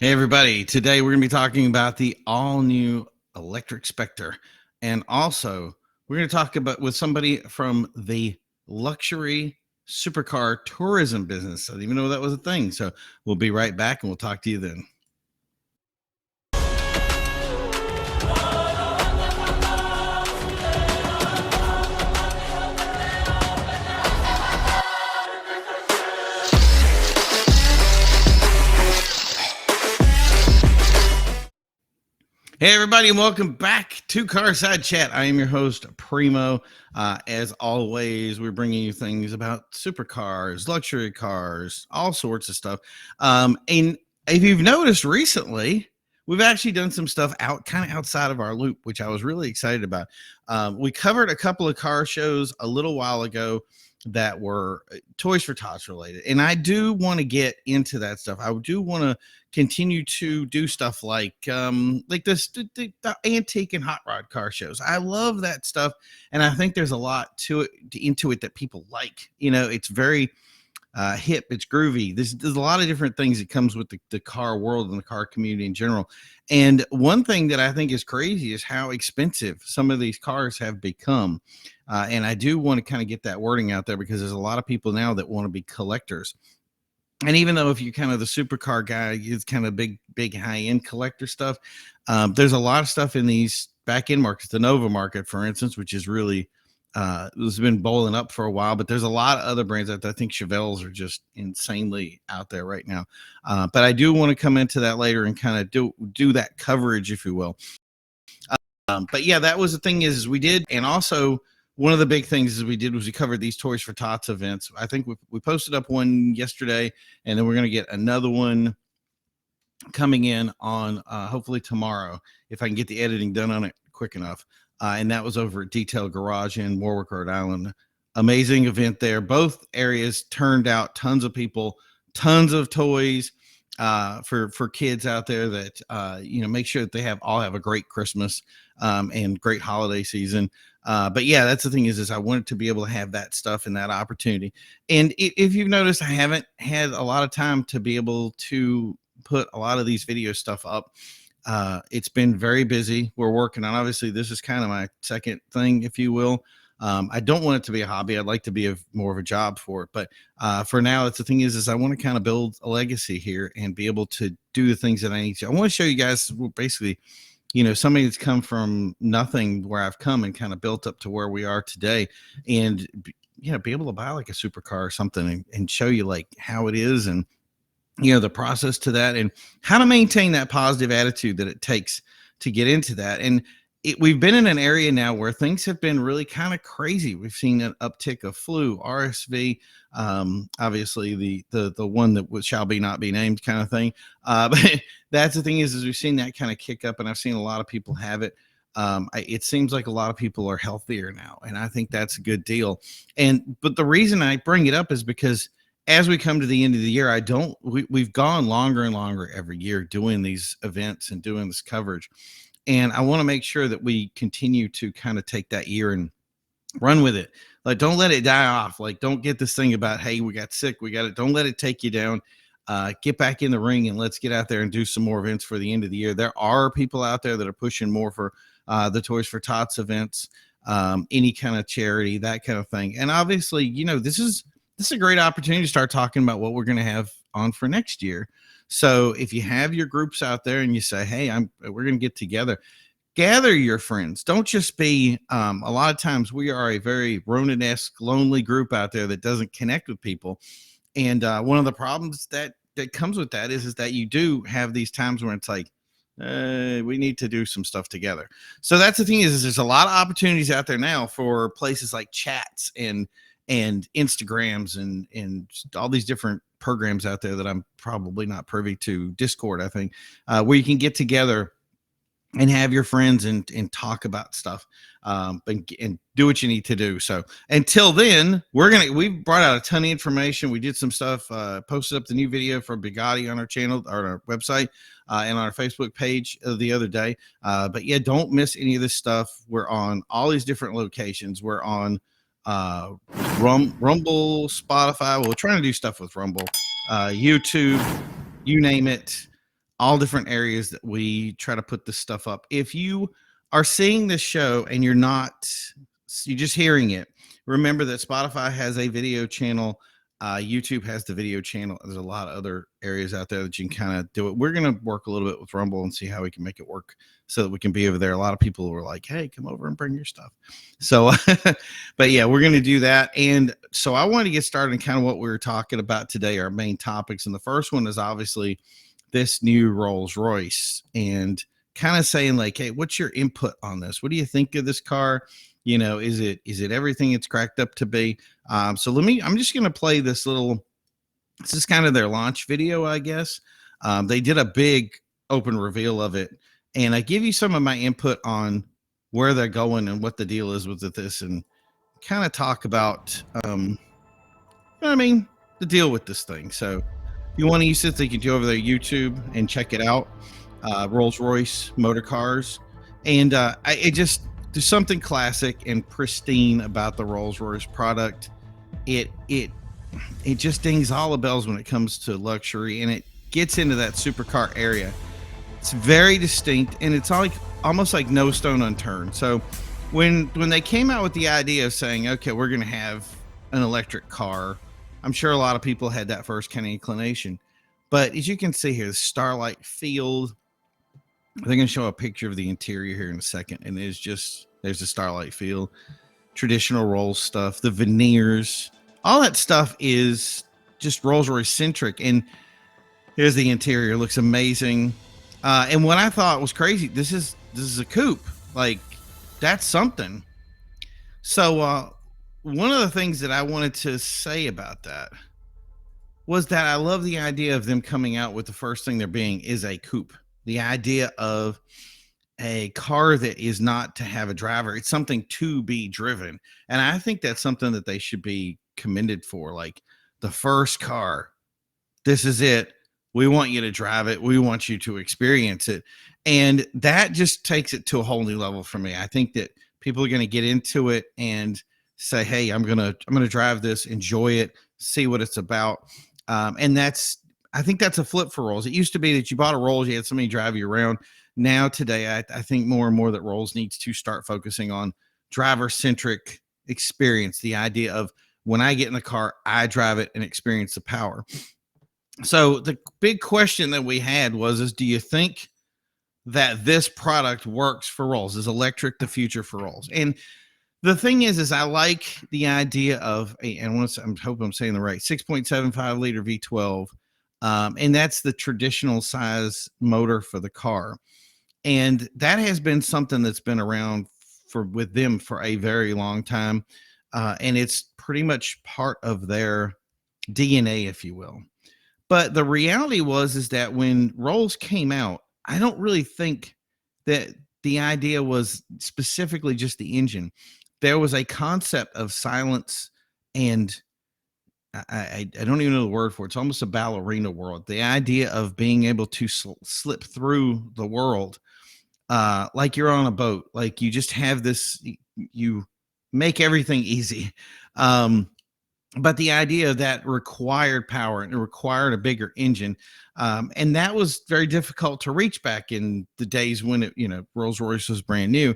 Hey everybody, today we're going to be talking about the all-new electric Spectre, and also we're going to talk about with somebody from the luxury supercar tourism business. I didn't even know that was a thing, so we'll be right back and we'll talk to you then. Hey everybody, and welcome back to Carside Chat. I am your host, Primo. As always, we're bringing you things about supercars, luxury cars, all sorts of stuff. And if you've noticed recently, we've actually done some stuff kind of outside of our loop, which I was really excited about. We covered a couple of car shows a little while ago that were Toys for Tots related, and I do want to get into that stuff. I do want to continue to do stuff like this the antique and hot rod car shows. I love that stuff, and I think there's a lot into it that people like. It's very hip, it's groovy. There's a lot of different things that comes with the car world and the car community in general. And one thing that I think is crazy is how expensive some of these cars have become. And I do want to kind of get that wording out there because there's a lot of people now that want to be collectors. And even though if you're kind of the supercar guy, it's kind of big high-end collector stuff, there's a lot of stuff in these back-end markets. The Nova market, for instance, which is really has been bowling up for a while, but there's a lot of other brands that I think Chevelles are just insanely out there right now. But I do want to come into that later and kind of do that coverage, if you will. But yeah, that was the thing is we did. And also one of the big things we did was we covered these Toys for Tots events. I think we posted up one yesterday, and then we're going to get another one coming in on hopefully tomorrow, if I can get the editing done on it quick enough. And that was over at Detail Garage in Warwick, Rhode Island. Amazing event there. Both areas turned out tons of people, tons of toys for kids out there that make sure that they all have a great Christmas and great holiday season. But yeah, that's the thing is I wanted to be able to have that stuff and that opportunity. And if you've noticed, I haven't had a lot of time to be able to put a lot of these video stuff up. It's been very busy. We're working on, obviously this is kind of my second thing, if you will. I don't want it to be a hobby. I'd like to be more of a job for it. But for now, it's the thing is I want to kind of build a legacy here and be able to do the things that I need to. I want to show you guys basically, somebody that's come from nothing where I've come and kind of built up to where we are today, and be able to buy like a supercar or something and show you like how it is and the process to that and how to maintain that positive attitude that it takes to get into that. And we've been in an area now where things have been really kind of crazy. We've seen an uptick of flu, RSV, obviously the one that shall be not be named kind of thing. But that's the thing is we've seen that kind of kick up, and I've seen a lot of people have it. It seems like a lot of people are healthier now, and I think that's a good deal. But the reason I bring it up is because as we come to the end of the year, we've gone longer and longer every year doing these events and doing this coverage. And I want to make sure that we continue to kind of take that year and run with it. Like, don't let it die off. Like, don't get this thing about, hey, we got sick. We got it. Don't let it take you down. Get back in the ring and let's get out there and do some more events for the end of the year. There are people out there that are pushing more for the Toys for Tots events, any kind of charity, that kind of thing. And obviously, this is a great opportunity to start talking about what we're going to have on for next year. So if you have your groups out there and you say, hey, we're going to get together, gather your friends. Don't just be, a lot of times we are a very Ronin-esque, lonely group out there that doesn't connect with people. And one of the problems that comes with that is that you do have these times where it's like, we need to do some stuff together. So that's the thing is there's a lot of opportunities out there now for places like chats and Instagrams and all these different programs out there that I'm probably not privy to. Discord, I think, where you can get together and have your friends and talk about stuff, and do what you need to do. So until then, we brought out a ton of information. We did some stuff, posted up the new video for Bugatti on our channel or on our website, and on our Facebook page the other day. But yeah, don't miss any of this stuff. We're on all these different locations. We're on Rumble, Spotify. Well, we're trying to do stuff with Rumble, YouTube, you name it. all different areas that we try to put this stuff up. If you are seeing this show and you're just hearing it, remember that Spotify has a video channel. YouTube has the video channel. There's a lot of other areas out there that you can kind of do it. We're going to work a little bit with Rumble and see how we can make it work so that we can be over there. A lot of people were like, hey, come over and bring your stuff. So, but yeah, we're going to do that. And so I wanted to get started in kind of what we were talking about today, our main topics. And the first one is obviously this new Rolls Royce and kind of saying like, hey, what's your input on this? What do you think of this car? You know, is it everything it's cracked up to be? So I'm just going to play this is kind of their launch video, I guess. They did a big open reveal of it, and I give you some of my input on where they're going and what the deal is with this, and kind of talk about, the deal with this thing. So if you want to use it, you can go over there YouTube and check it out. Rolls Royce Motor Cars, and there's something classic and pristine about the Rolls Royce product. It just dings all the bells when it comes to luxury, and it gets into that supercar area. It's very distinct, and it's almost like no stone unturned. So when they came out with the idea of saying, okay, we're going to have an electric car, I'm sure a lot of people had that first kind of inclination. But as you can see here, the Starlight Field, they're going to show a picture of the interior here in a second, and there's the Starlight Field, traditional Rolls stuff, the veneers, all that stuff is just Rolls Royce centric. And here's the interior, looks amazing. And what I thought was crazy, this is a coupe, like that's something. So one of the things that I wanted to say about that was that I love the idea of them coming out with the first thing they're being is a coupe. The idea of a car that is not to have a driver, it's something to be driven. And I think that's something that they should be commended for. Like the first car, this is it. We want you to drive it. We want you to experience it. And that just takes it to a whole new level for me. I think that people are going to get into it and say, hey, I'm going to drive this, enjoy it, see what it's about. And I think that's a flip for Rolls. It used to be that you bought a Rolls, you had somebody drive you around. Now today, I think more and more that Rolls needs to start focusing on driver-centric experience. The idea of when I get in the car, I drive it and experience the power. So the big question that we had was, do you think that this product works for Rolls? Is electric the future for Rolls? And the thing is I like the idea of I hope I'm saying the right 6.75 liter V12. And that's the traditional size motor for the car. And that has been something that's been around with them for a very long time. And it's pretty much part of their DNA, if you will. But the reality is that when Rolls came out, I don't really think that the idea was specifically just the engine. There was a concept of silence, and I don't even know the word for it. It's almost a ballerina world. The idea of being able to slip through the world like you're on a boat, like you just have this, you make everything easy. But the idea of that required power and it required a bigger engine. And that was very difficult to reach back in the days when Rolls Royce was brand new.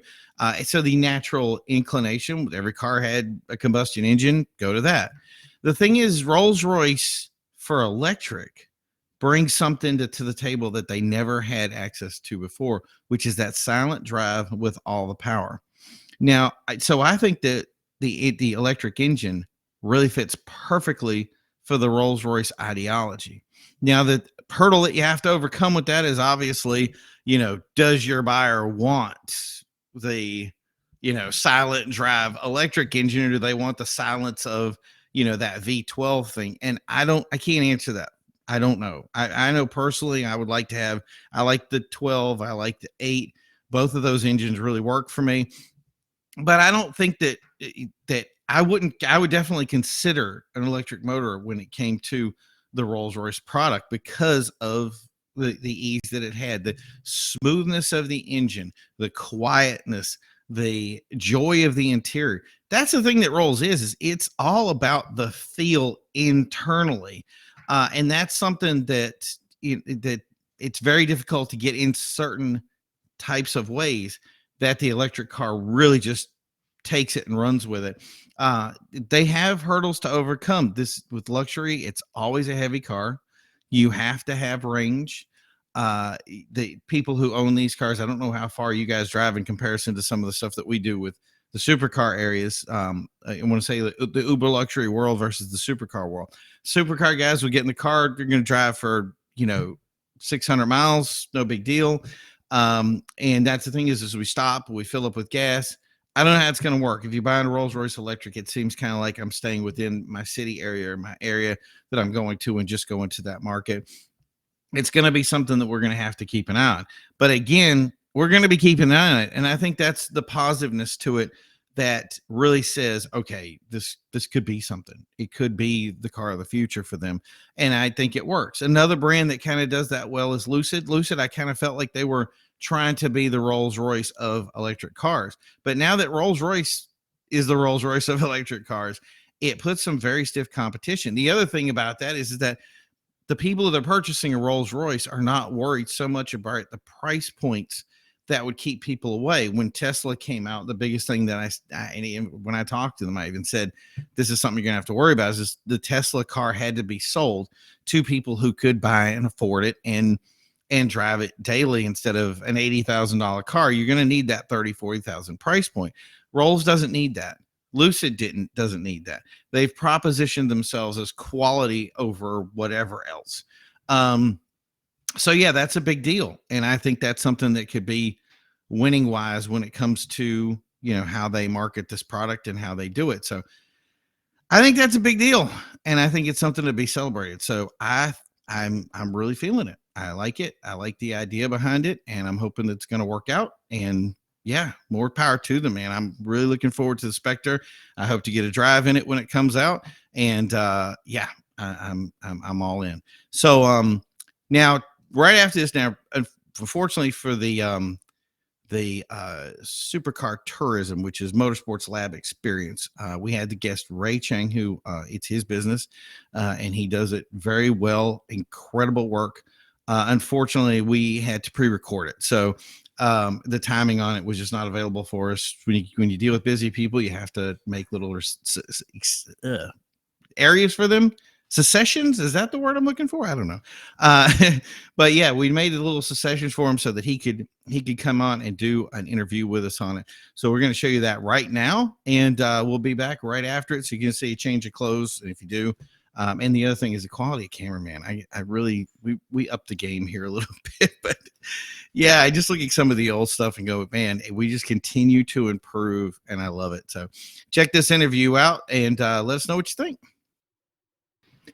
So the natural inclination, every car had a combustion engine, go to that. The thing is, Rolls Royce for electric brings something to the table that they never had access to before, which is that silent drive with all the power. Now, so I think that the electric engine really fits perfectly for the Rolls Royce ideology. Now, the hurdle that you have to overcome with that is obviously, does your buyer want the, silent drive electric engine, or do they want the silence of, that V12 thing? And I can't answer that. I don't know. I know personally, I like the 12, I like the 8. Both of those engines really work for me. But I don't think that I would definitely consider an electric motor when it came to the Rolls-Royce product because of the ease that it had, the smoothness of the engine, the quietness, the joy of the interior. That's the thing that Rolls is it's all about the feel internally. And that's something that it's very difficult to get in certain types of ways that the electric car really just takes it and runs with it. They have hurdles to overcome. This with luxury, it's always a heavy car. You have to have range. The people who own these cars, I don't know how far you guys drive in comparison to some of the stuff that we do with the supercar areas. I want to say the uber luxury world versus the supercar world. Supercar guys will get in the car, they're going to drive for 600 miles, no big deal. And that's the thing is we stop, we fill up with gas. I don't know how it's going to work. If you buy a Rolls Royce electric, it seems kind of like I'm staying within my city area or my area that I'm going to and just go into that market. It's going to be something that we're going to have to keep an eye on. But again, we're going to be keeping an eye on it. And I think that's the positiveness to it that really says, okay, this could be something. It could be the car of the future for them. And I think it works. Another brand that kind of does that well is Lucid. Lucid, I kind of felt like they were trying to be the Rolls Royce of electric cars. But now that Rolls Royce is the Rolls Royce of electric cars, it puts some very stiff competition. The other thing about that is that the people that are purchasing a Rolls Royce are not worried so much about the price points that would keep people away. When Tesla came out, the biggest thing that when I talked to them, I even said, this is something you're gonna have to worry about is the Tesla car had to be sold to people who could buy and afford it and drive it daily instead of an $80,000 car. You're going to need that 30, 40,000 price point. Rolls doesn't need that. Lucid doesn't need that. They've propositioned themselves as quality over whatever else. So yeah, that's a big deal. And I think that's something that could be winning wise when it comes to, how they market this product and how they do it. So I think that's a big deal. And I think it's something to be celebrated. So I'm really feeling it. I like it. I like the idea behind it, and I'm hoping it's going to work out. And yeah, more power to them, man. I'm really looking forward to the Spectre. I hope to get a drive in it when it comes out. And yeah, I'm all in. So now right after this, unfortunately for the supercar tourism, which is Motorsports Lab Experience, we had the guest Ray Chang, who it's his business, and he does it very well. Incredible work. Unfortunately, we had to pre-record it, so the timing on it was just not available for us. When you deal with busy people, you have to make little areas for them. Secessions, is that the word I'm looking for? I don't know. But yeah, we made a little secessions for him so that he could come on and do an interview with us on it. So we're going to show you that right now, and we'll be back right after it, so you can see a change of clothes. And if you do, and the other thing is the quality of camera, man. I really we upped the game here a little bit, but yeah, I just look at some of the old stuff and go, man, we just continue to improve, and I love it. So check this interview out and let us know what you think.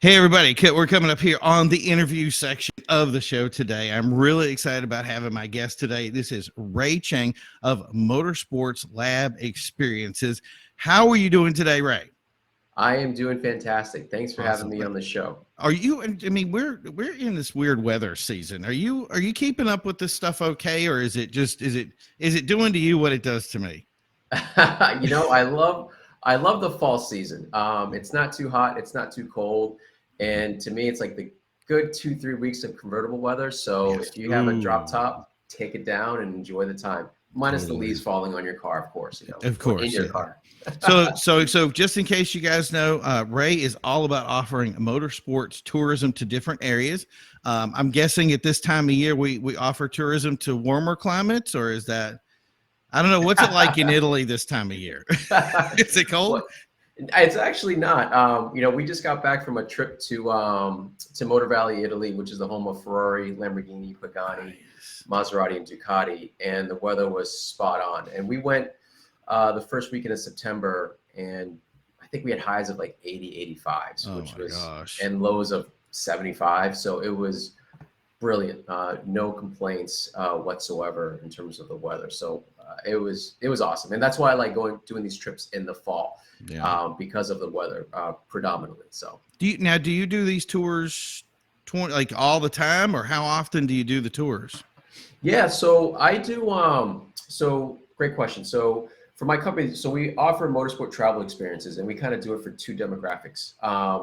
Hey, everybody. We're coming up here on the interview section of the show today. I'm really excited about having my guest today. This is Ray Chang of Motorsports Lab Experiences. How are you doing today, Ray? I am doing fantastic. Thanks for having me on the show. Are you? I mean, we're in this weird weather season. Are you keeping up with this stuff okay, or is it doing to you what it does to me? I love the fall season. It's not too hot, it's not too cold, and to me, it's like the good 2-3 weeks of convertible weather. So if you have a drop top, take it down and enjoy the time. Minus the leaves falling on your car, of course. Of course, in your car. So just in case you guys know, Ray is all about offering motorsports tourism to different areas. I'm guessing at this time of year we offer tourism to warmer climates, or is that? I don't know. What's it like in Italy this time of year? Is it cold? Well, it's actually not. We just got back from a trip to Motor Valley, Italy, which is the home of Ferrari, Lamborghini, Pagani, Maserati, and Ducati, and the weather was spot on. And we went the first weekend of September, and I think we had highs of like 80, 85s, and lows of 75. So it was brilliant. No complaints whatsoever in terms of the weather. So it was awesome, and that's why I like doing these trips in the fall, because of the weather predominantly. So do you do these tours like all the time, or how often do you do the tours? Yeah, so I do. So great question. So for my company, so we offer motorsport travel experiences, and we kind of do it for two demographics.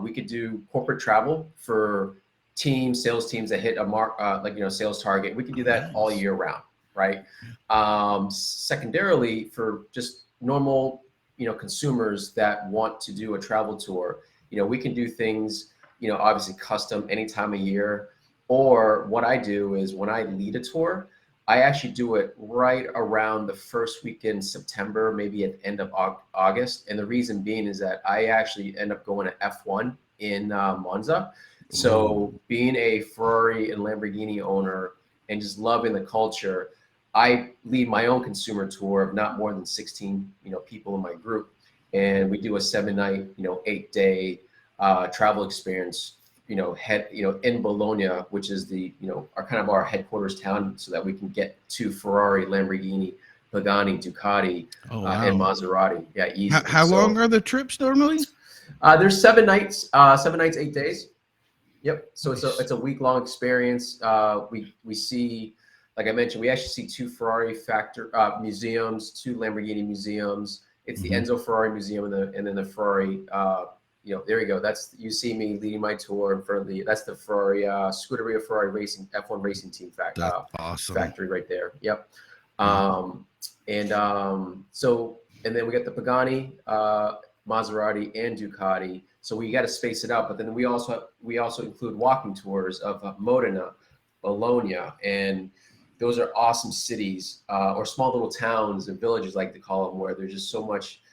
We could do corporate travel for sales teams that hit a mark, like, sales target. We can do that all Nice. year round, right? Secondarily, for just normal, consumers that want to do a travel tour, we can do things, obviously custom any time of year. Or what I do is when I lead a tour, I actually do it right around the first weekend in September, maybe at the end of August. And the reason being is that I actually end up going to F1 in Monza. So being a Ferrari and Lamborghini owner and just loving the culture, I lead my own consumer tour of not more than 16, people in my group. And we do a 7-night, 8-day travel experience, in Bologna, which is the, our kind of our headquarters town, so that we can get to Ferrari, Lamborghini, Pagani, Ducati, and Maserati. Yeah, easy. How long are the trips normally? There's 7 nights, 8 days. Yep. So it's a week-long experience. We see, like I mentioned, we actually see 2 Ferrari museums, 2 Lamborghini museums. It's the Enzo Ferrari Museum and then the Ferrari. There you go. You see me leading my tour in front of that's the Ferrari Scuderia Ferrari Racing F1 Racing Team awesome. Factory right there. Yep. And then we got the Pagani, Maserati, and Ducati. So we got to space it out. But then we also include walking tours of Modena, Bologna, and those are awesome cities, or small little towns and villages, like to call them, where there's just so much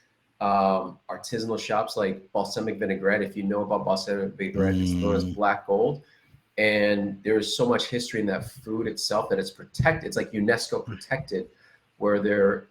artisanal shops like balsamic vinaigrette. If you know about balsamic vinaigrette, it's known as black gold. And there's so much history in that food itself that it's protected. It's like UNESCO protected, where they're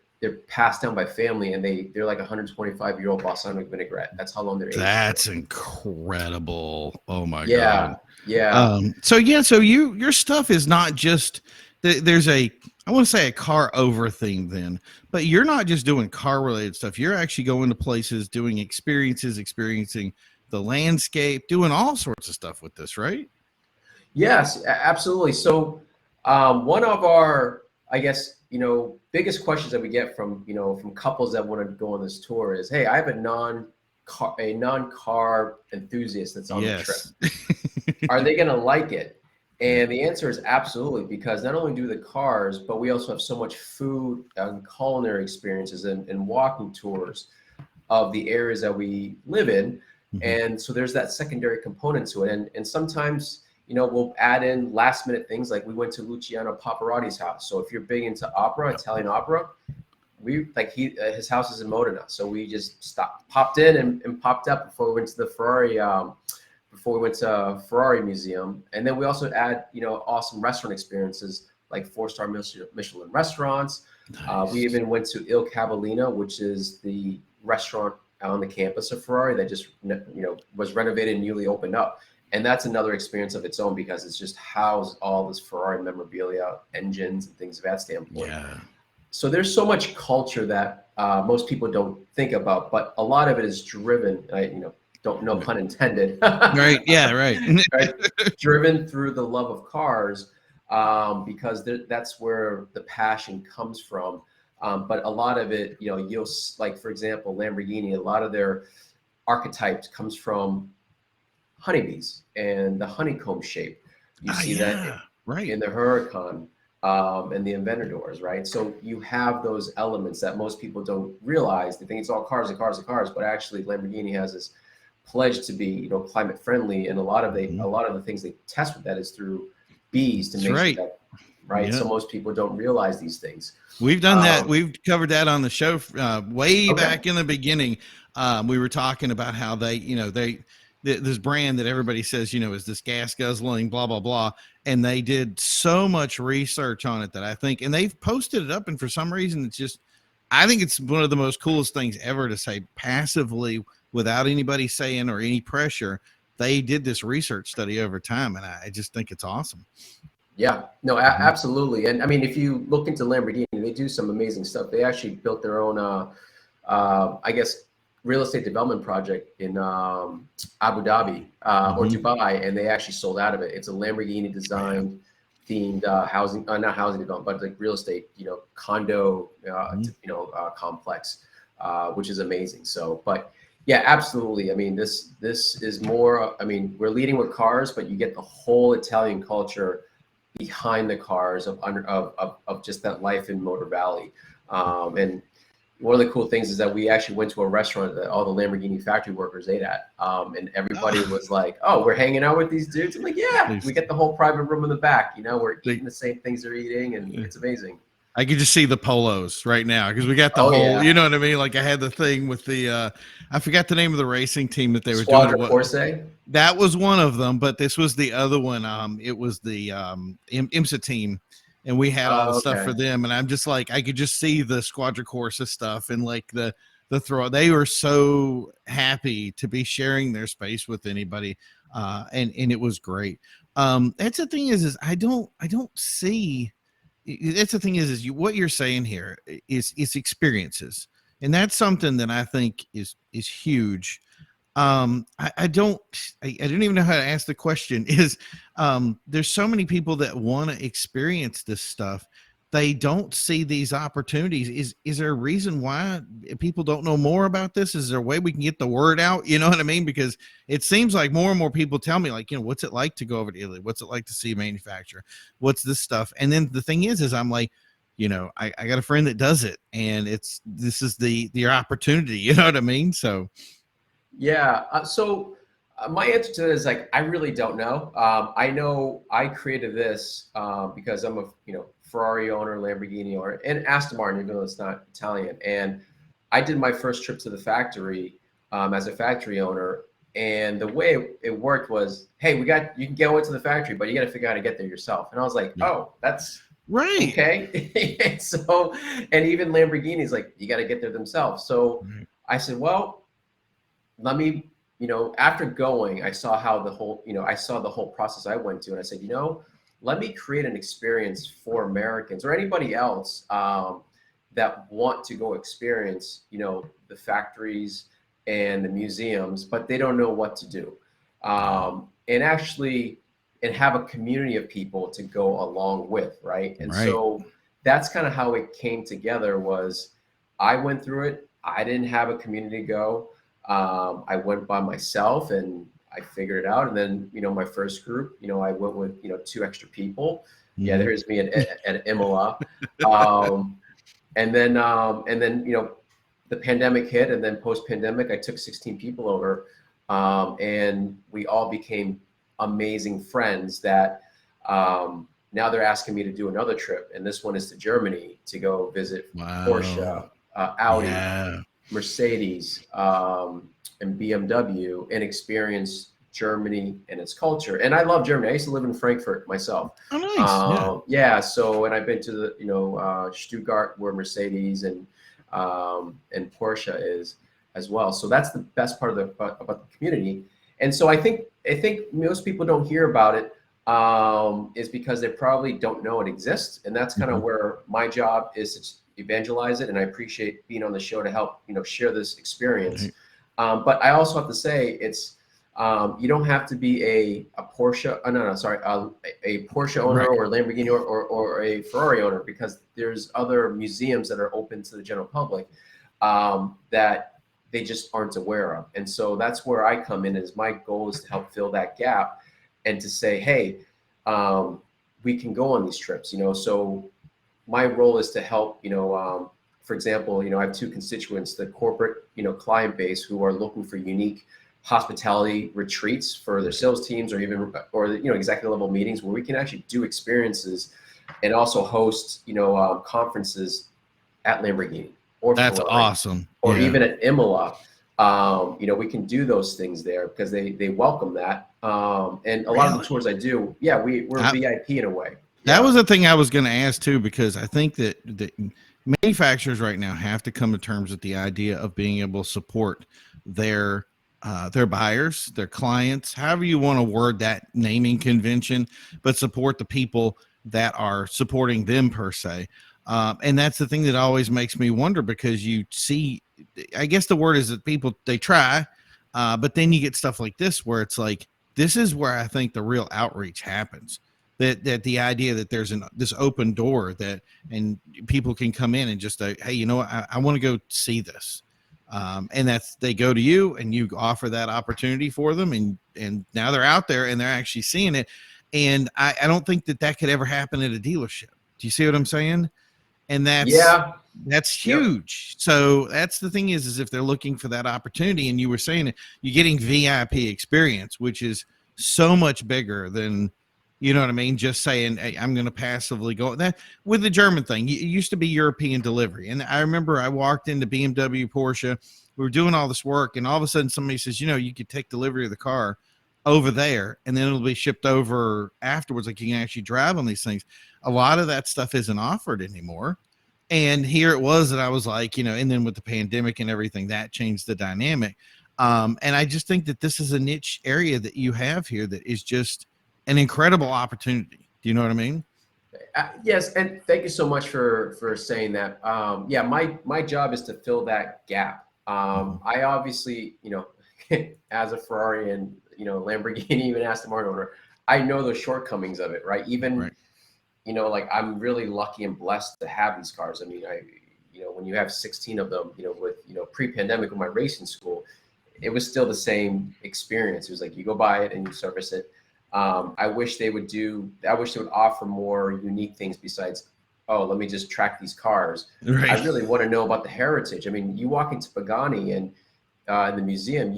passed down by family, and they're like 125-year-old balsamic vinaigrette. That's how long they're aged. That's incredible. Oh my God. Yeah. So your stuff is not just there's I want to say a car over theme then, but you're not just doing car related stuff. You're actually going to places, doing experiencing the landscape, doing all sorts of stuff with this, right? Yes, absolutely. So one of our, I guess, biggest questions that we get from couples that want to go on this tour is, hey, I have a non-car enthusiast that's on the trip. Are they going to like it? And the answer is absolutely, because not only do the cars, but we also have so much food and culinary experiences and walking tours of the areas that we live in. And so there's that secondary component to it. And sometimes, we'll add in last minute things, like we went to Luciano Paparotti's house. So if you're big into opera, Italian opera, his house is in Modena. So we just popped in and popped up before we went to the Ferrari, Museum. And then we also add, awesome restaurant experiences like 4-star Michelin restaurants. Nice. We even went to Il Cavallino, which is the restaurant on the campus of Ferrari that just, was renovated and newly opened up. And that's another experience of its own, because it's just housed all this Ferrari memorabilia, engines, and things of that standpoint. Yeah. So there's so much culture that most people don't think about, but a lot of it is driven, no pun intended. Right. Yeah. Right. Right? Driven through the love of cars, because that's where the passion comes from. But a lot of it, you'll, like, for example, Lamborghini, a lot of their archetypes comes from honeybees and the honeycomb shape. You see that in the Huracan and the Aventadors, right? So you have those elements that most people don't realize. They think it's all cars and cars and cars, but actually Lamborghini has this pledge to be, climate friendly, and a lot of the things they test with that is through bees to make sure that, right? Yeah. So most people don't realize these things. We've done that. We've covered that on the show way back in the beginning. We were talking about how this brand that everybody says, is this gas guzzling, blah, blah, blah. And they did so much research on it that I think, and they've posted it up. And for some reason, I think it's one of the most coolest things ever to say passively, without anybody saying or any pressure. They did this research study over time, and I just think it's awesome. Yeah, no, absolutely. And I mean, if you look into Lamborghini, they do some amazing stuff. They actually built their own, real estate development project in Abu Dhabi or Dubai, and they actually sold out of it. It's a Lamborghini designed themed housing, not housing development, but like real estate, condo, complex, which is amazing. So, but Yeah, absolutely. I mean, this is more. I mean, we're leading with cars, but you get the whole Italian culture behind the cars of just that life in Motor Valley. And one of the cool things is that we actually went to a restaurant that all the Lamborghini factory workers ate at, and everybody was like, "Oh, we're hanging out with these dudes." I'm like, "Yeah, we get the whole private room in the back. You know, we're eating the same things they're eating, and it's amazing." I could just see the polos right now because we got the Oh whole, yeah, you know what I mean? Like I had the thing with the, I forgot the name of the racing team that they were doing. Squadra Corse. That was one of them, but this was the other one. It was the IMSA team, and we had all the stuff for Okay. them. And I'm just like, I could just see the Squadra Corsa stuff and like the throw. They were so happy to be sharing their space with anybody, and it was great. That's the thing is I don't see. That's the thing is what you're saying here is experiences, and that's something that I think is huge. I don't even know how to ask the question is there's so many people that want to experience this stuff. They don't see these opportunities. Is there a reason why people don't know more about this? Is there a way we can get the word out? You know what I mean? Because it seems like more and more people tell me, like, you know, what's it like to go over to Italy? What's it like to see a manufacturer? What's this stuff? And then the thing is I'm like, you know, I got a friend that does it, and this is your opportunity. You know what I mean? So Yeah. My answer to that is like I really don't know. I know I created this because I'm a Ferrari owner, Lamborghini owner, and Aston Martin, even though it's not Italian. And I did my first trip to the factory as a factory owner. And the way it worked was, hey, you can go into the factory, but you got to figure out how to get there yourself. And I was like, oh, that's right. Okay. So, and even Lamborghini's like, you got to get there themselves. So I said, well, let me, after going, I saw how I saw the whole process I went to, and I said, let me create an experience for Americans or anybody else that want to go experience, the factories and the museums, but they don't know what to do. And have a community of people to go along with, right? And so that's kind of how it came together was I went through it. I didn't have a community to go. I went by myself and I figured it out. And then, my first group, I went with, 2 extra people. Mm-hmm. Yeah, there's me at Imola. And then, the pandemic hit, and then post-pandemic, I took 16 people over, and we all became amazing friends that now they're asking me to do another trip. And this one is to Germany to go visit Porsche, Audi, Mercedes, and BMW, and experience Germany and its culture. And I love Germany. I used to live in Frankfurt myself. Oh, nice. Yeah. So, and I've been to the, Stuttgart, where Mercedes and Porsche is as well. So that's the best part about the community. And so I think most people don't hear about it is because they probably don't know it exists. And that's kind of where my job is to evangelize it. And I appreciate being on the show to help, share this experience. But I also have to say it's, you don't have to be a Porsche, a Porsche owner or a Lamborghini or a Ferrari owner, because there's other museums that are open to the general public that they just aren't aware of. And so that's where I come in, is my goal is to help fill that gap and to say, hey, we can go on these trips, so my role is to help, for example, I have 2 constituents, the corporate, client base, who are looking for unique hospitality retreats for their sales teams, or executive level meetings where we can actually do experiences and also host, conferences at Lamborghini or that's Ferrari, awesome. or even at Imola. We can do those things there because they welcome that. And a lot of the tours I do, we're VIP in a way. That was the thing I was going to ask too, because I think that the manufacturers right now have to come to terms with the idea of being able to support their buyers, their clients, however you want to word that naming convention, but support the people that are supporting them per se. And that's the thing that always makes me wonder, because you see, I guess the word is that people, they try, but then you get stuff like this where it's like, this is where I think the real outreach happens. That the idea that there's this open door and people can come in and just hey, I want to go see this. And they go to you and you offer that opportunity for them, and now they're out there and they're actually seeing it. And I don't think that could ever happen at a dealership. Do you see what I'm saying? And that's huge. So that's the thing is if they're looking for that opportunity, and you were saying it, you're getting VIP experience, which is so much bigger than, you know what I mean, just saying, hey, I'm going to passively go that. With the German thing, it used to be European delivery. And I remember I walked into BMW, Porsche, we were doing all this work, and all of a sudden somebody says, you could take delivery of the car over there and then it'll be shipped over afterwards. Like, you can actually drive on these things. A lot of that stuff isn't offered anymore. And here it was that I was like, and then with the pandemic and everything, that changed the dynamic. And I just think that this is a niche area that you have here that is just an incredible opportunity. Do you know what I mean? Yes, and thank you so much for saying that. Yeah, my job is to fill that gap. I obviously, as a Ferrari and Lamborghini, even Aston Martin owner, I know the shortcomings of it, right? Even right. Like I'm really lucky and blessed to have these cars. I mean, when you have 16 of them, with pre-pandemic with my racing school, it was still the same experience. It was like you go buy it and you service it. I wish they would offer more unique things besides, oh, let me just track these cars. Right. I really want to know about the heritage. I mean, you walk into Pagani and in the museum,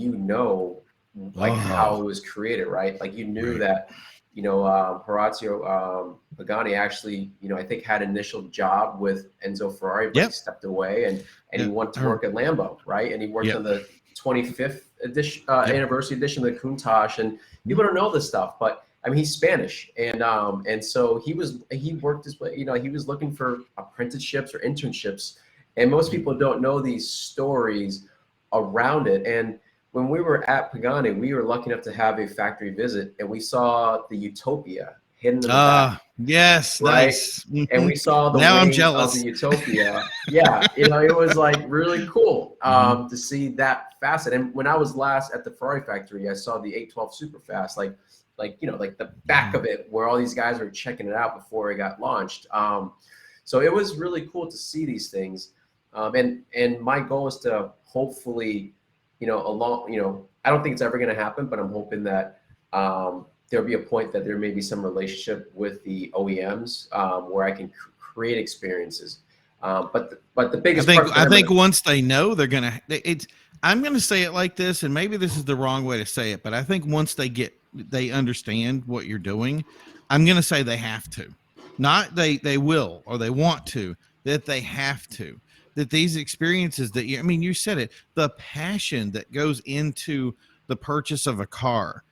how it was created, right? Like you knew that, Horacio Pagani actually, I think had an initial job with Enzo Ferrari, but he stepped away and he went to work at Lambo, right? And he worked on the 25th edition, anniversary edition of the Countach, and people don't know this stuff, but I mean, he's Spanish, and so he worked his way. He was looking for apprenticeships or internships, and most people don't know these stories around it. And when we were at Pagani, we were lucky enough to have a factory visit, and we saw the Utopia hidden in the back. Yes, right? Nice. And we saw the now I'm wing jealous. of the Utopia. Yeah, it was like really cool to see that facet. And when I was last at the Ferrari factory, I saw the 812 Superfast, like the back of it, where all these guys were checking it out before it got launched. So it was really cool to see these things. And my goal is to hopefully, I don't think it's ever going to happen, but I'm hoping that there'll be a point that there may be some relationship with the OEMs where I can create experiences. But the biggest I think once they know, they're going to, I'm going to say it like this, and maybe this is the wrong way to say it, but I think once they understand what you're doing, I'm going to say they have to. Not they will or they want to, that they have to. That these experiences that you said it, the passion that goes into the purchase of a car,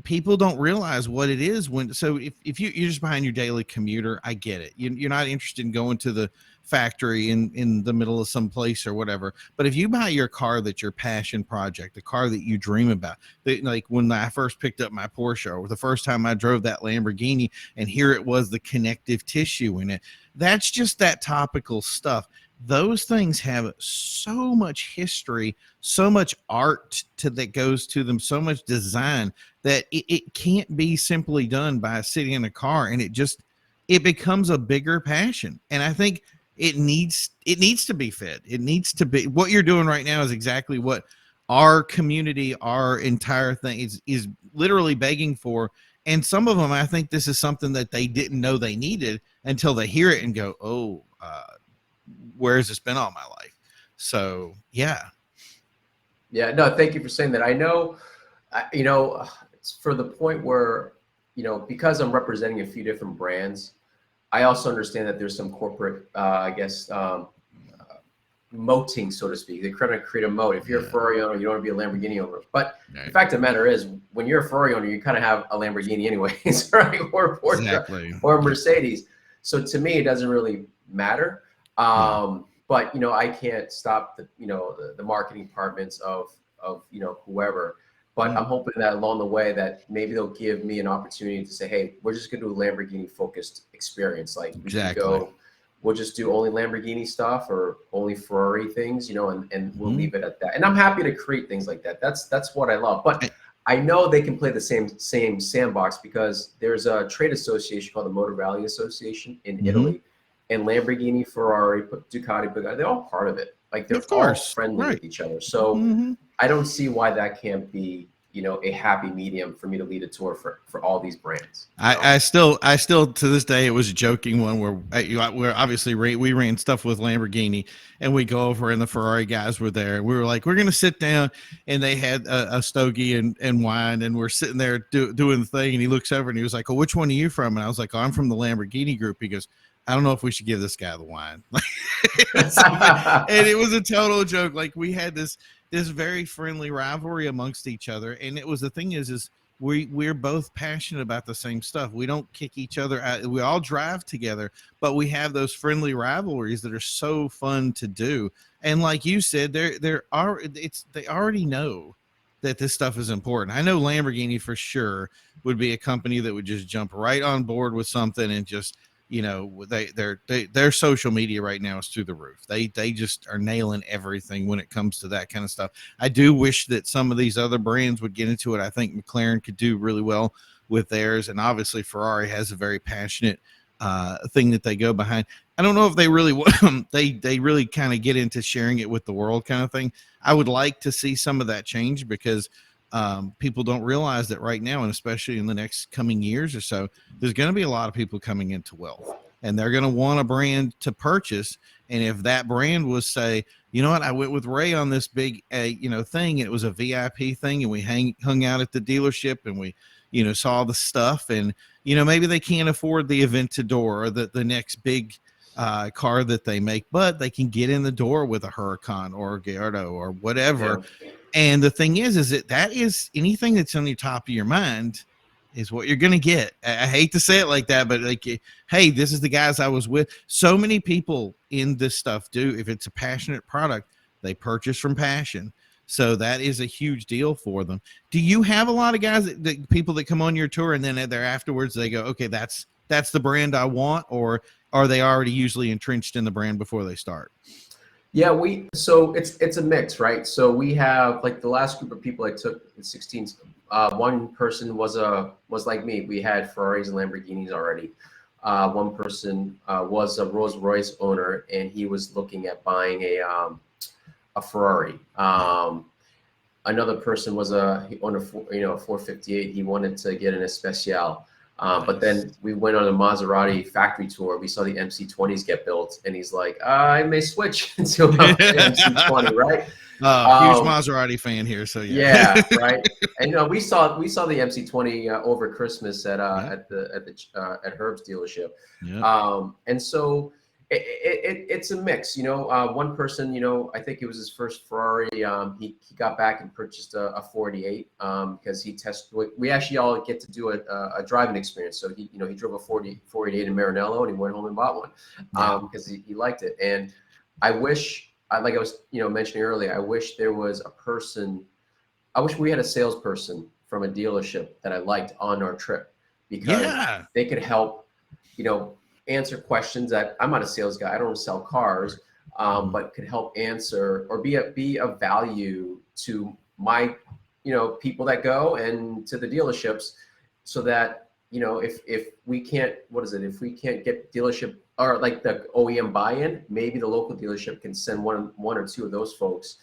people don't realize what it is if you're just behind your daily commuter, I get it. You're not interested in going to the factory in the middle of some place or whatever. But if you buy your car that's your passion project, the car that you dream about, like when I first picked up my Porsche, or the first time I drove that Lamborghini, and here it was, the connective tissue in it, that's just that topical stuff. Those things have so much history, so much art that goes to them, so much design, that it can't be simply done by sitting in a car, and it becomes a bigger passion. And I think it needs to be fed. It needs to be. What you're doing right now is exactly what our community, our entire thing is literally begging for. And some of them, I think this is something that they didn't know they needed until they hear it and go, oh, where has this been all my life? So yeah. No, thank you for saying that. I know, it's for the point where, because I'm representing a few different brands, I also understand that there's some corporate, moting, so to speak. They're trying to create a moat. If you're a Ferrari owner, you don't want to be a Lamborghini owner. But the fact of the matter is, when you're a Ferrari owner, you kind of have a Lamborghini anyways, right? Or a Porsche or a Mercedes. So to me, it doesn't really matter. But I can't stop the marketing departments of whoever. But I'm hoping that along the way that maybe they'll give me an opportunity to say, hey, we're just gonna do a Lamborghini focused experience. Like we'll just do only Lamborghini stuff or only Ferrari things, and we'll leave it at that. And I'm happy to create things like that. That's what I love. But I know they can play the same sandbox, because there's a trade association called the Motor Valley Association in Italy. and Lamborghini, Ferrari, Ducati, Bugatti, they're all part of it. Like they're Of all course. friendly Right. with each other. So Mhm. I don't see why that can't be, you know, a happy medium for me to lead a tour for all these brands. You know? I still to this day, it was a joking one where we're obviously we ran stuff with Lamborghini, and we go over and the Ferrari guys were there. We were like, we're going to sit down, and they had a stogie and wine, and we're sitting there doing the thing. And he looks over and he was like, "Oh, which one are you from?" And I was like, "Oh, I'm from the Lamborghini group." He goes, "I don't know if we should give this guy the wine." And it was a total joke. Like we had this very friendly rivalry amongst each other, and it was the thing is we're both passionate about the same stuff. We don't kick each other out. We all drive together, but we have those friendly rivalries that are so fun to do. And like you said, they already know that this stuff is important. I know Lamborghini for sure would be a company that would just jump right on board with something and just, you know, their social media right now is through the roof. They just are nailing everything when it comes to that kind of stuff. I do wish that some of these other brands would get into it. I think McLaren could do really well with theirs, and obviously Ferrari has a very passionate thing that they go behind. I don't know if they really they really kind of get into sharing it with the world kind of thing. I would like to see some of that change because people don't realize that right now, and especially in the next coming years or so, there's going to be a lot of people coming into wealth, and they're going to want a brand to purchase. And if that brand was, say, you know what, I went with Ray on this big thing, and it was a VIP thing, and we hung out at the dealership, and we saw the stuff, and maybe they can't afford the Aventador or the next big car that they make, but they can get in the door with a Huracan or a Gallardo or whatever. Yeah. And the thing is that is anything that's on the top of your mind is what you're going to get. I hate to say it like that, but like, hey, this is the guys I was with. So many people in this stuff do. If it's a passionate product, they purchase from passion. So that is a huge deal for them. Do you have a lot of guys that people that come on your tour and then they're afterwards they go, okay, that's the brand I want, or are they already usually entrenched in the brand before they start? Yeah, so it's a mix, right? So we have, like, the last group of people I took in 16. One person was like me. We had Ferraris and Lamborghinis already. One person was a Rolls Royce owner, and he was looking at buying a Ferrari. Another person he owned a 458. He wanted to get an Especial. But then we went on a Maserati factory tour. We saw the MC20s get built, and he's like, I may switch to an MC20, right? Huge Maserati fan here, so yeah. Yeah, right. And we saw the MC20 over Christmas at Herb's dealership. Yeah. And so it's a mix. One person, I think it was his first Ferrari. He got back and purchased a 48 because we actually all get to do a driving experience. So he drove a 48 in Maranello, and he went home and bought one because he liked it. And I wish, like I was mentioning earlier, I wish there was a person. I wish we had a salesperson from a dealership that I liked on our trip, because they could help, answer questions that I'm not a sales guy. I don't sell cars, but could help answer or be a value to my, people that go and to the dealerships, so that, if we can't, if we can't get dealership or like the OEM buy-in, maybe the local dealership can send one or two of those folks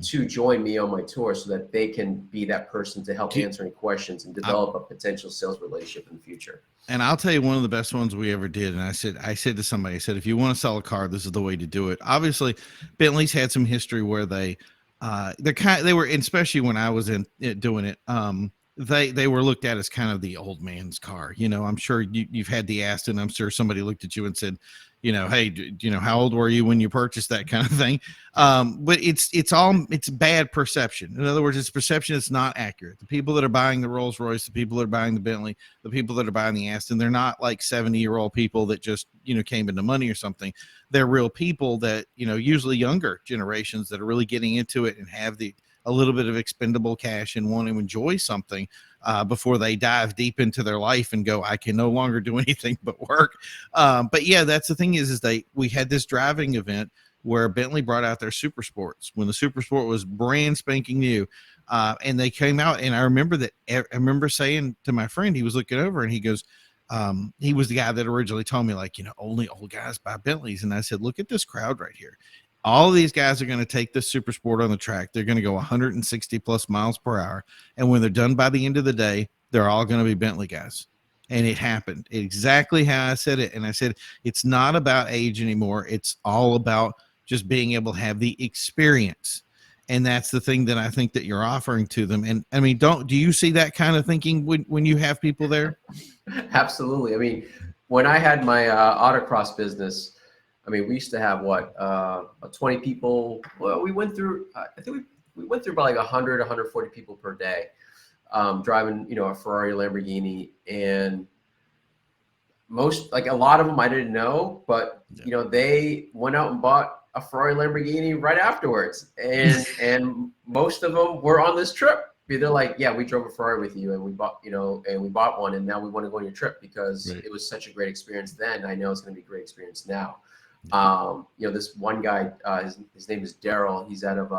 to join me on my tour, so that they can be that person to help answer any questions and develop a potential sales relationship in the future. And I'll tell you one of the best ones we ever did. And I said to somebody, I said, if you want to sell a car, this is the way to do it. Obviously, Bentley's had some history where they were, especially when I was doing it. They were looked at as kind of the old man's car. I'm sure you've had the Aston. I'm sure somebody looked at you and said, hey, how old were you when you purchased that kind of thing? But it's bad perception. In other words, it's perception. It's not accurate. The people that are buying the Rolls Royce, the people that are buying the Bentley, the people that are buying the Aston, they're not like 70-year-old people that just, came into money or something. They're real people that, usually younger generations that are really getting into it and have a little bit of expendable cash and want to enjoy something before they dive deep into their life and go, I can no longer do anything but work. But yeah, that's the thing is we had this driving event where Bentley brought out their Super Sports when the Super Sport was brand spanking new. And they came out, and I remember saying to my friend, he was looking over and he goes, he was the guy that originally told me, like, only old guys buy Bentleys. And I said, look at this crowd right here. All of these guys are going to take this super sport on the track. They're going to go 160 plus miles per hour. And when they're done by the end of the day, they're all going to be Bentley guys. And it happened exactly how I said it. And I said, it's not about age anymore. It's all about just being able to have the experience. And that's the thing that I think that you're offering to them. And I mean, do you see that kind of thinking when you have people there? Absolutely. I mean, when I had my autocross business, I mean, we used to have 20 people. Well, we went through, I think we went through about like 100, 140 people per day, driving, a Ferrari, Lamborghini, and a lot of them I didn't know, but they went out and bought a Ferrari, Lamborghini right afterwards, and most of them were on this trip. They're like, yeah, we drove a Ferrari with you, and we bought one, and now we want to go on your trip because it was such a great experience then. I know it's going to be a great experience now. This one guy, his name is Daryl. He's out of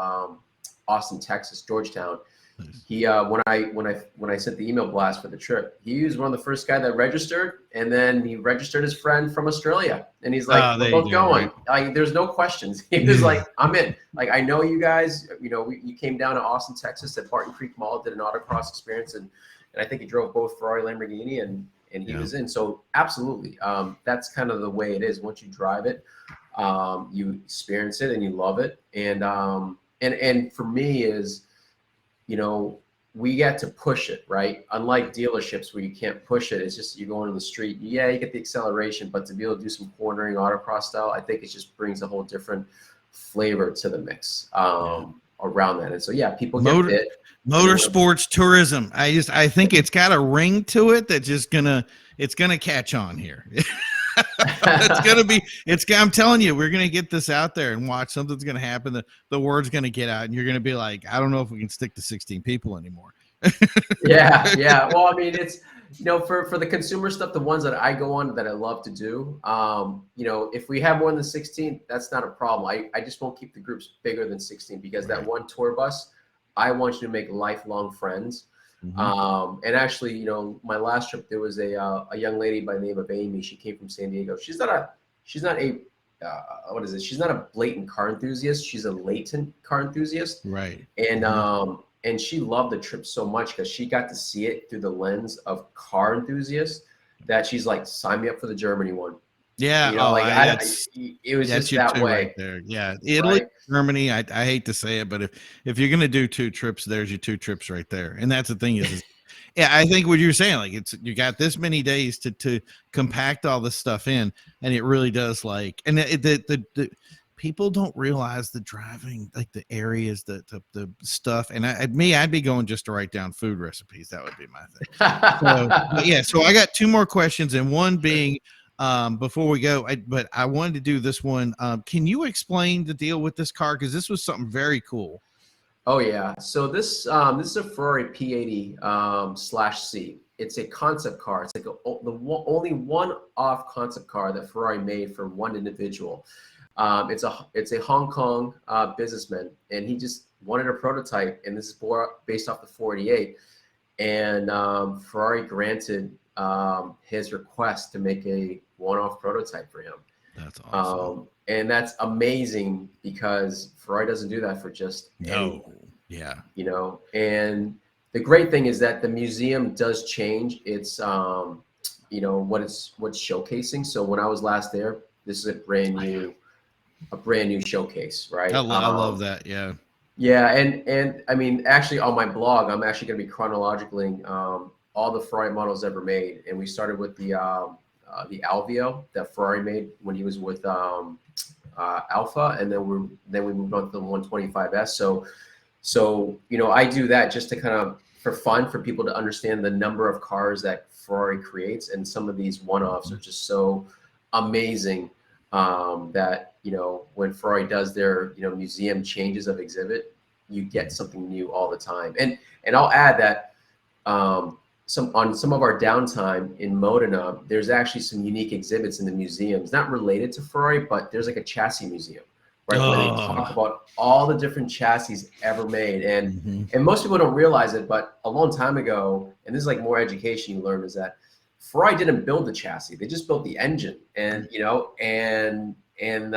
Austin, Texas, Georgetown. Nice. He when I sent the email blast for the trip, he was one of the first guy that registered, and then he registered his friend from Australia, and he's like, we're both going. Right? There's no questions. He was like, I'm in. Like, I know you guys. You came down to Austin, Texas, at Barton Creek Mall, did an autocross experience, and I think he drove both Ferrari, Lamborghini, and he was in. So absolutely, that's kind of the way it is. Once you drive it, you experience it and you love it. And for me is, we get to push it, right? Unlike dealerships where you can't push it, it's just you go into the street. Yeah, you get the acceleration, but to be able to do some cornering autocross style, I think it just brings a whole different flavor to the mix around that. And so, yeah, people get bit. Motorsports tourism. I think it's got a ring to it that's just it's gonna catch on here. I'm telling you, we're gonna get this out there and watch. Something's gonna happen. The word's gonna get out, and you're gonna be like, I don't know if we can stick to 16 people anymore. Yeah. Well, I mean, it's for the consumer stuff, the ones that I go on that I love to do. If we have more than 16, that's not a problem. I just won't keep the groups bigger than 16 because that one tour bus, I want you to make lifelong friends. Mm-hmm. And actually, my last trip, there was a young lady by the name of Amy. She came from San Diego. She's not a She's not a blatant car enthusiast. She's a latent car enthusiast. Right. And she loved the trip so much because she got to see it through the lens of car enthusiasts that she's like, sign me up for the Germany one. Yeah. It was just that way. Right there. Yeah. Italy, right? Germany. I hate to say it, but if you're going to do 2 trips, there's your 2 trips right there. And that's the thing is yeah, I think what you're saying, like you got this many days to compact all this stuff in, and it really does and the people don't realize the driving, like the areas, the stuff. And I'd be going just to write down food recipes. That would be my thing. So I got 2 more questions, and one being, before we go, but I wanted to do this one. Can you explain the deal with this car? Because this was something very cool. Oh yeah. So this is a Ferrari P80 /C. It's a concept car. It's like only one-off concept car that Ferrari made for one individual. It's a Hong Kong businessman, and he just wanted a prototype, and this is based off the 488. And Ferrari granted his request to make a one-off prototype for him. That's awesome. And that's amazing because Ferrari doesn't do that for just anyone. Yeah. And the great thing is that the museum does change its what's showcasing. So when I was last there, this is a brand new showcase, right? I love that. Yeah. Yeah, and I mean, actually on my blog, I'm actually going to be chronologically all the Ferrari models ever made, and we started with the Alveo that Ferrari made when he was with Alpha, and then we moved on to the 125S. So I do that just to kind of for fun, for people to understand the number of cars that Ferrari creates, and some of these one-offs are just so amazing that when Ferrari does their museum changes of exhibit, you get something new all the time. And I'll add that some of our downtime in Modena, there's actually some unique exhibits in the museums, not related to Ferrari, but there's like a chassis museum, right? Where they talk about all the different chassis ever made. And most people don't realize it, but a long time ago, and this is like more education you learn, is that Ferrari didn't build the chassis; they just built the engine, and and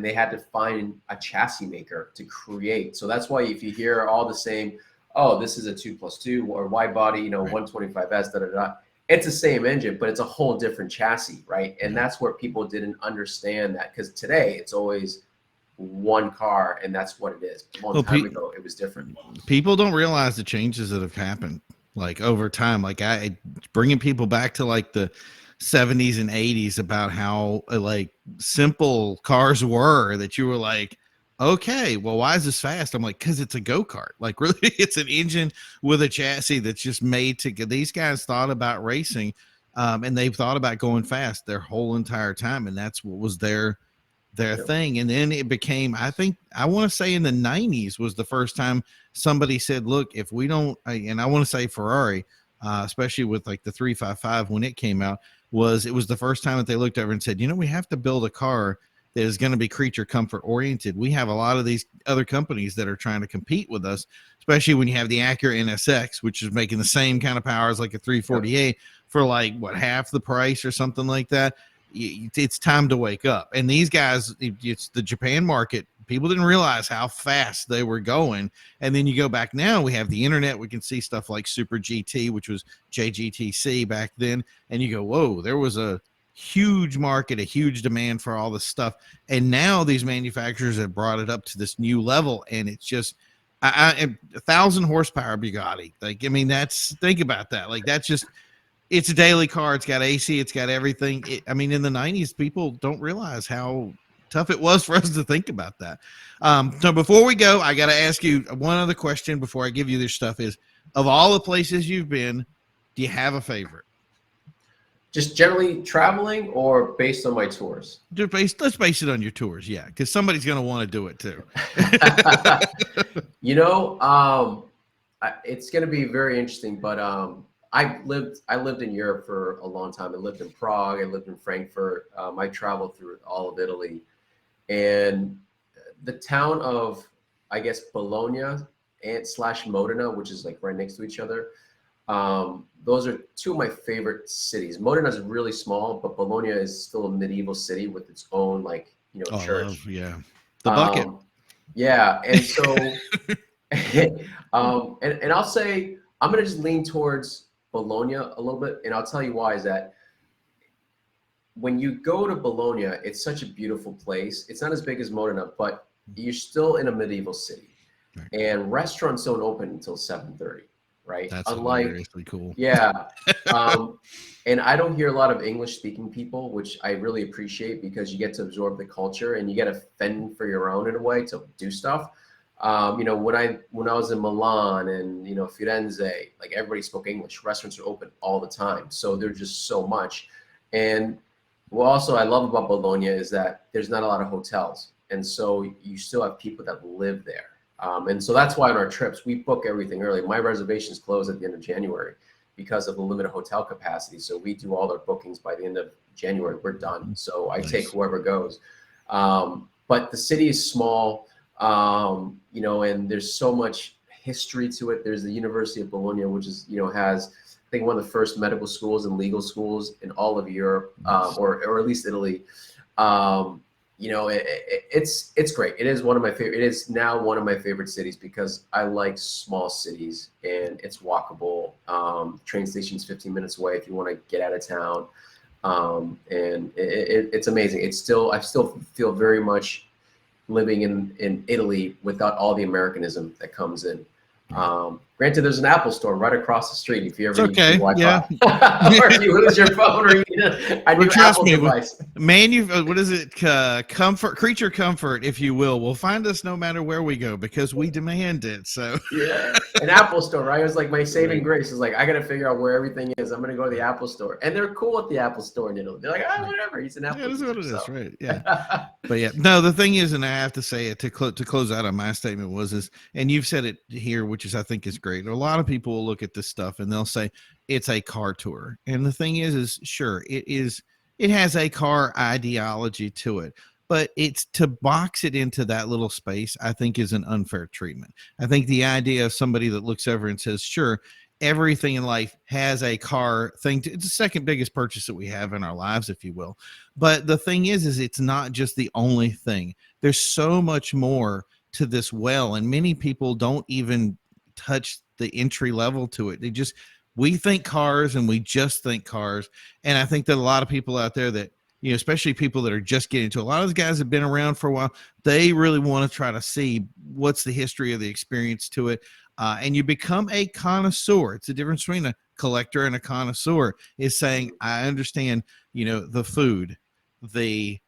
they had to find a chassis maker to create. So that's why if you hear all the same, oh, this is a 2+2 or wide body, 125S, da da da. It's the same engine, but it's a whole different chassis, right? And that's where people didn't understand that, because today it's always one car and that's what it is. A long time ago, it was different. People don't realize the changes that have happened like over time. Like bringing people back to like the 70s and 80s about how like simple cars were, that you were like, okay, well, why is this fast? I'm like, because it's a go-kart. Like, really, it's an engine with a chassis that's just made to get. These guys thought about racing, and they've thought about going fast their whole entire time, and that's what was their thing. And then it became, I want to say in the 90s was the first time somebody said, look, if we don't, and I want to say Ferrari, especially with like the 355 when it came out, it was the first time that they looked over and said, we have to build a car that is going to be creature comfort oriented. We have a lot of these other companies that are trying to compete with us, especially when you have the Acura NSX, which is making the same kind of power as like a 348 for like half the price or something like that. It's time to wake up. And these guys, it's the Japan market. People didn't realize how fast they were going. And then you go back now, we have the internet. We can see stuff like Super GT, which was JGTC back then. And you go, whoa, there was a huge market, a huge demand for all this stuff. And now these manufacturers have brought it up to this new level. And it's just, 1,000 horsepower Bugatti. Like, think about that. Like, that's just, it's a daily car. It's got AC. It's got everything. In the 90s, people don't realize how tough it was for us to think about that. So before we go, I got to ask you one other question before I give you this stuff is, of all the places you've been, do you have a favorite? Just generally traveling or based on my tours? Let's base it on your tours. Yeah. Because somebody's going to want to do it too. It's going to be very interesting, but I lived in Europe for a long time. I lived in Prague. I lived in Frankfurt. I traveled through all of Italy, and the town of, I guess, Bologna and / Modena, which is like right next to each other. Those are two of my favorite cities. Modena is really small, but Bologna is still a medieval city with its own church. The bucket. Yeah, and so, and I'll say I'm gonna just lean towards Bologna a little bit, and I'll tell you why. Is that when you go to Bologna, it's such a beautiful place. It's not as big as Modena, but you're still in a medieval city, and restaurants don't open until 7:30. Right. That's hilariously cool. Yeah. And I don't hear a lot of English speaking people, which I really appreciate, because you get to absorb the culture and you get to fend for your own in a way to do stuff. When I was in Milan and, Firenze, like everybody spoke English. Restaurants are open all the time. So there's just so much. And what also I love about Bologna is that there's not a lot of hotels. And so you still have people that live there. And so that's why on our trips, we book everything early. My reservations close at the end of January because of the limited hotel capacity. So we do all our bookings by the end of January. We're done. So I take whoever goes. But the city is small, and there's so much history to it. There's the University of Bologna, which is, has, I think, one of the first medical schools and legal schools in all of Europe, or at least Italy. It's great. It is one of my favorite. It is now one of my favorite cities because I like small cities and it's walkable. Train station's 15 minutes away if you want to get out of town. And it's amazing. I still feel very much living in Italy without all the Americanism that comes in. Granted, there's an Apple store right across the street if you ever need Wi-Fi. Yeah. Or if you lose your phone or you need a new Apple device. What is it? Creature comfort, if you will find us no matter where we go because we demand it. So yeah, an Apple store, right? It was like my saving grace. Is like I got to figure out where everything is. I'm gonna go to the Apple store, and they're cool at the Apple store in Italy. They're like, whatever. He's an Apple. Yeah, that's what it is, right? Yeah. But yeah, no. The thing is, and I have to say it to close out on my statement and you've said it here, which is I think is great. A lot of people will look at this stuff and they'll say it's a car tour. And the thing is sure, it has a car ideology to it, but it's to box it into that little space, I think is an unfair treatment. I think the idea of somebody that looks over and says, sure, everything in life has a car thing. It's the second biggest purchase that we have in our lives, if you will. But the thing is it's not just the only thing. There's so much more to this well, and many people don't even touch the entry level to it. We think cars and we just think cars. And I think that a lot of people out there that, especially people that are just getting into, a lot of those guys have been around for a while. They really want to try to see what's the history of the experience to it. And you become a connoisseur. It's the difference between a collector and a connoisseur, is saying, I understand, the food, the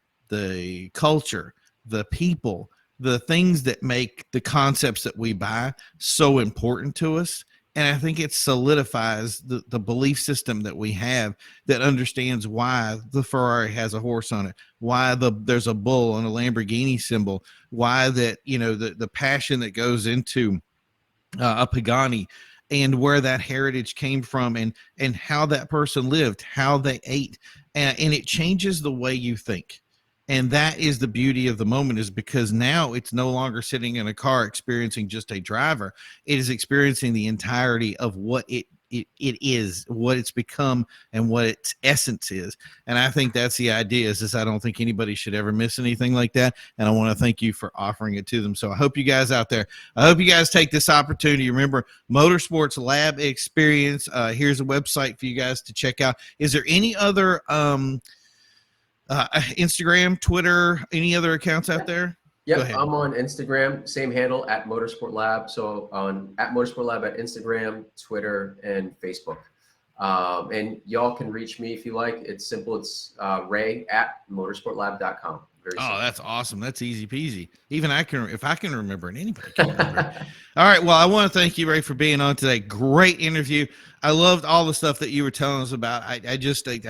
culture, the people, the things that make the concepts that we buy so important to us. And I think it solidifies the belief system that we have, that understands why the Ferrari has a horse on it, why there's a bull and a Lamborghini symbol, why that, the passion that goes into a Pagani, and where that heritage came from, and how that person lived, how they ate, and it changes the way you think. And that is the beauty of the moment, is because now it's no longer sitting in a car experiencing just a driver. It is experiencing the entirety of what it is, what it's become, and what its essence is. And I think that's the idea, is I don't think anybody should ever miss anything like that. And I want to thank you for offering it to them. So I hope you guys out there, I hope you guys take this opportunity. Remember, Motorsports Lab Experience. Here's a website for you guys to check out. Is there any other Instagram, Twitter, any other accounts out there? Yep, I'm on Instagram, same handle, at Motorsport Lab. So at Motorsport Lab at Instagram, Twitter, and Facebook. And y'all can reach me if you like. It's simple. It's Ray at motorsportlab.com. Oh, that's awesome. That's easy peasy. Even if I can remember it, anybody can remember it. All right. Well, I want to thank you, Ray, for being on today. Great interview. I loved all the stuff that you were telling us about. I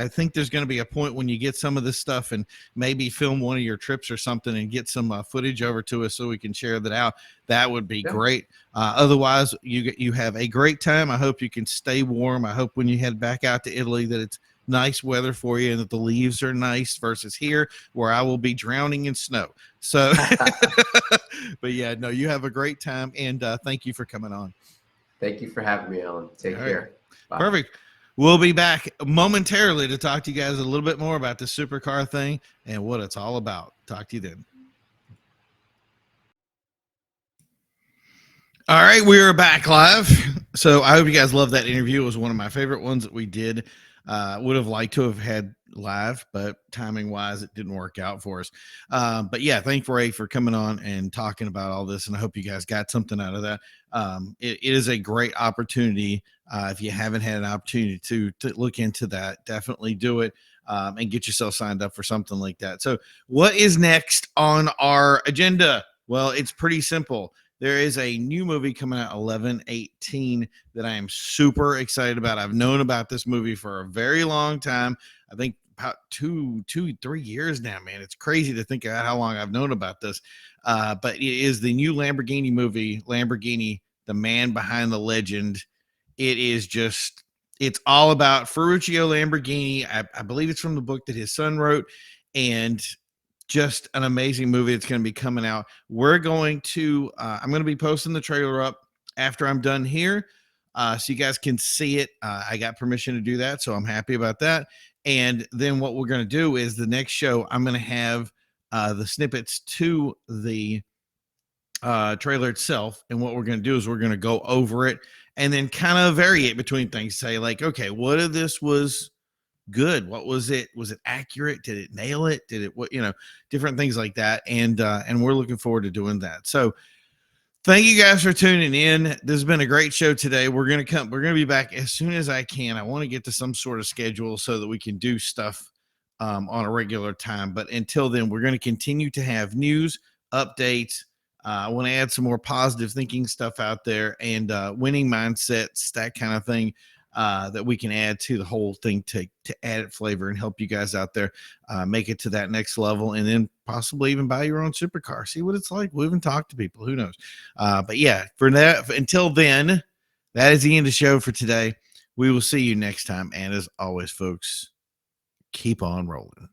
think there's going to be a point when you get some of this stuff and maybe film one of your trips or something and get some footage over to us so we can share that out. That would be great. Otherwise, you have a great time. I hope you can stay warm. I hope when you head back out to Italy that it's nice weather for you and that the leaves are nice, versus here where I will be drowning in snow. So, but yeah, no, you have a great time, and thank you for coming on. Thank you for having me, Alan. Take care. Bye. Perfect. We'll be back momentarily to talk to you guys a little bit more about the supercar thing and what it's all about. Talk to you then. All right, we are back live. So I hope you guys loved that interview. It was one of my favorite ones that we did. Would have liked to have had live, but timing wise, it didn't work out for us. But yeah, thank Ray for coming on and talking about all this. And I hope you guys got something out of that. It is a great opportunity. If you haven't had an opportunity to look into that, definitely do it. And get yourself signed up for something like that. So what is next on our agenda? Well, it's pretty simple. There is a new movie coming out 11/18 that I am super excited about. I've known about this movie for a very long time. I think about 3 years now, man. It's crazy to think about how long I've known about this. But it is the new Lamborghini movie, Lamborghini, the man behind the legend. It is just, it's all about Ferruccio Lamborghini. I believe it's from the book that his son wrote, and just an amazing movie. It's going to be coming out. I'm going to be posting the trailer up after I'm done here, so you guys can see it. I got permission to do that, so I'm happy about that. And then what we're going to do is the next show, I'm going to have the snippets to the trailer itself. And what we're going to do is we're going to go over it and then kind of vary it between things. Say like, okay, what if this was good? What was it? Was it accurate? Did it nail it? Did it, different things like that. And we're looking forward to doing that. So thank you guys for tuning in. This has been a great show today. We're going to be back as soon as I can. I want to get to some sort of schedule so that we can do stuff on a regular time. But until then, we're going to continue to have news, updates. I want to add some more positive thinking stuff out there, and winning mindsets, that kind of thing, that we can add to the whole thing to add it flavor and help you guys out there make it to that next level, and then possibly even buy your own supercar. See what it's like. We'll even talk to people. Who knows? But yeah, until then, that is the end of the show for today. We will see you next time. And as always, folks, keep on rolling.